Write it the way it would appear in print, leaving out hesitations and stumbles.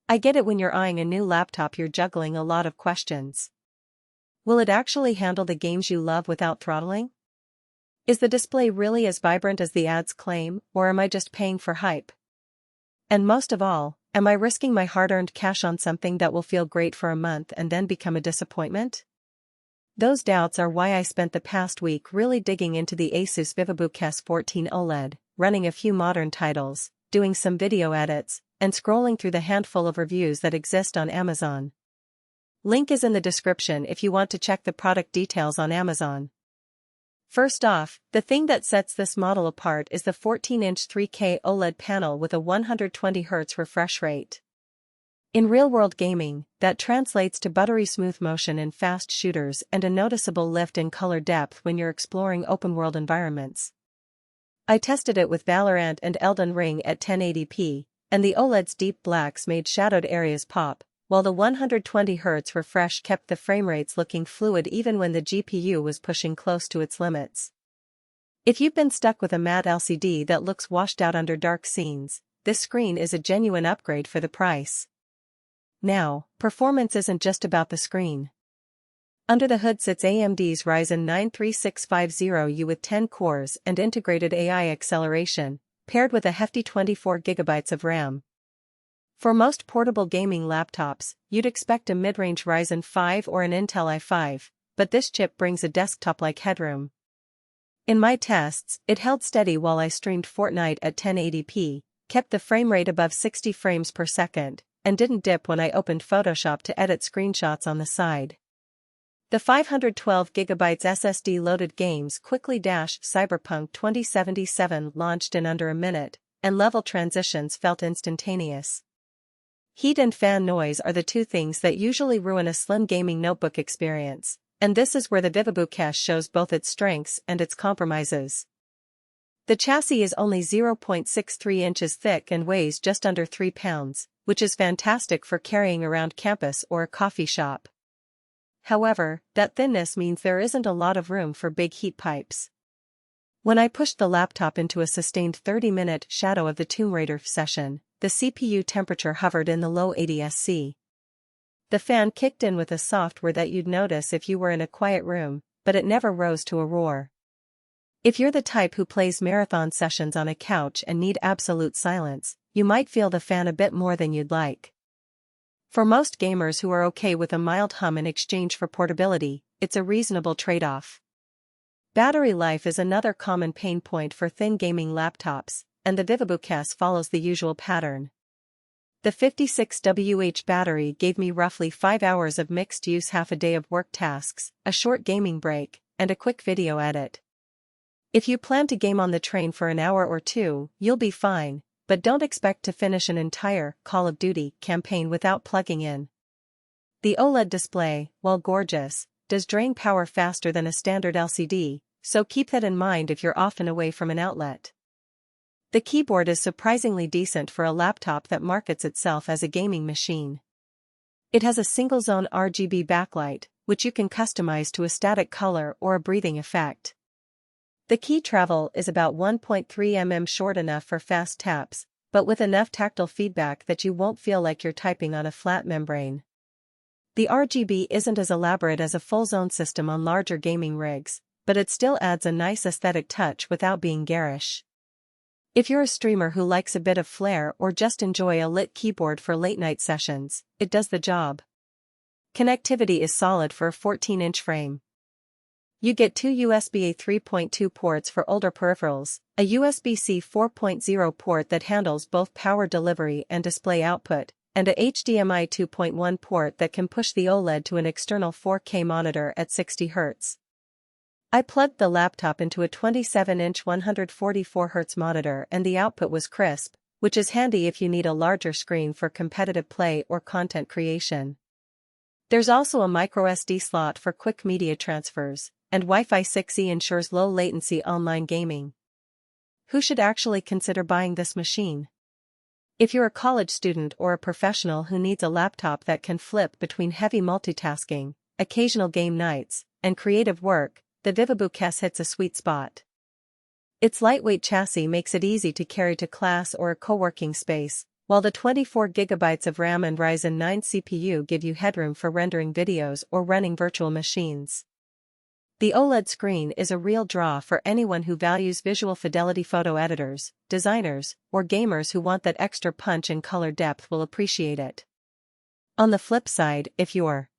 I get it when you're eyeing a new laptop, you're juggling a lot of questions. Will it actually handle the games you love without throttling? Is the display really as vibrant as the ads claim, or am I just paying for hype? And most of all, am I risking my hard-earned cash on something that will feel great for a month and then become a disappointment? Those doubts are why I spent the past week really digging into the ASUS Vivobook S14 OLED, running a few modern titles, doing some video edits, and scrolling through the handful of reviews that exist on Amazon. Link is in the description if you want to check the product details on Amazon. First off, the thing that sets this model apart is the 14-inch 3K OLED panel with a 120Hz refresh rate. In real-world gaming, that translates to buttery smooth motion in fast shooters and a noticeable lift in color depth when you're exploring open-world environments. I tested it with Valorant and Elden Ring at 1080p, and the OLED's deep blacks made shadowed areas pop, while the 120Hz refresh kept the frame rates looking fluid even when the GPU was pushing close to its limits. If you've been stuck with a matte LCD that looks washed out under dark scenes, this screen is a genuine upgrade for the price. Now, performance isn't just about the screen. Under the hood sits AMD's Ryzen 9 3650U with 10 cores and integrated AI acceleration, paired with a hefty 24GB of RAM. For most portable gaming laptops, you'd expect a mid-range Ryzen 5 or an Intel i5, but this chip brings a desktop-like headroom. In my tests, it held steady while I streamed Fortnite at 1080p, kept the frame rate above 60 frames per second, and didn't dip when I opened Photoshop to edit screenshots on the side. The 512GB SSD loaded games quickly dash. Cyberpunk 2077 launched in under a minute, and level transitions felt instantaneous. Heat and fan noise are the two things that usually ruin a slim gaming notebook experience, and this is where the Vivobook S shows both its strengths and its compromises. The chassis is only 0.63 inches thick and weighs just under 3 pounds, which is fantastic for carrying around campus or a coffee shop. However, that thinness means there isn't a lot of room for big heat pipes. When I pushed the laptop into a sustained 30-minute Shadow of the Tomb Raider session, the CPU temperature hovered in the low 80°C. The fan kicked in with a soft whir that you'd notice if you were in a quiet room, but it never rose to a roar. If you're the type who plays marathon sessions on a couch and need absolute silence, you might feel the fan a bit more than you'd like. For most gamers who are okay with a mild hum in exchange for portability, it's a reasonable trade-off. Battery life is another common pain point for thin gaming laptops, and the Vivobook S follows the usual pattern. The 56Wh battery gave me roughly 5 hours of mixed-use, half a day of work tasks, a short gaming break, and a quick video edit. If you plan to game on the train for an hour or two, you'll be fine, but don't expect to finish an entire Call of Duty campaign without plugging in. The OLED display, while gorgeous, does drain power faster than a standard LCD, so keep that in mind if you're often away from an outlet. The keyboard is surprisingly decent for a laptop that markets itself as a gaming machine. It has a single-zone RGB backlight, which you can customize to a static color or a breathing effect. The key travel is about 1.3 mm, short enough for fast taps, but with enough tactile feedback that you won't feel like you're typing on a flat membrane. The RGB isn't as elaborate as a full-zone system on larger gaming rigs, but it still adds a nice aesthetic touch without being garish. If you're a streamer who likes a bit of flair or just enjoy a lit keyboard for late-night sessions, it does the job. Connectivity is solid for a 14-inch frame. You get 2 USB-A 3.2 ports for older peripherals, a USB-C 4.0 port that handles both power delivery and display output, and a HDMI 2.1 port that can push the OLED to an external 4K monitor at 60 Hz. I plugged the laptop into a 27-inch 144Hz monitor and the output was crisp, which is handy if you need a larger screen for competitive play or content creation. There's also a microSD slot for quick media transfers, and Wi-Fi 6E ensures low-latency online gaming. Who should actually consider buying this machine? If you're a college student or a professional who needs a laptop that can flip between heavy multitasking, occasional game nights, and creative work, the Vivobook S hits a sweet spot. Its lightweight chassis makes it easy to carry to class or a co-working space, while the 24GB of RAM and Ryzen 9 CPU give you headroom for rendering videos or running virtual machines. The OLED screen is a real draw for anyone who values visual fidelity. Photo editors, designers, or gamers who want that extra punch and color depth will appreciate it. On the flip side, if you're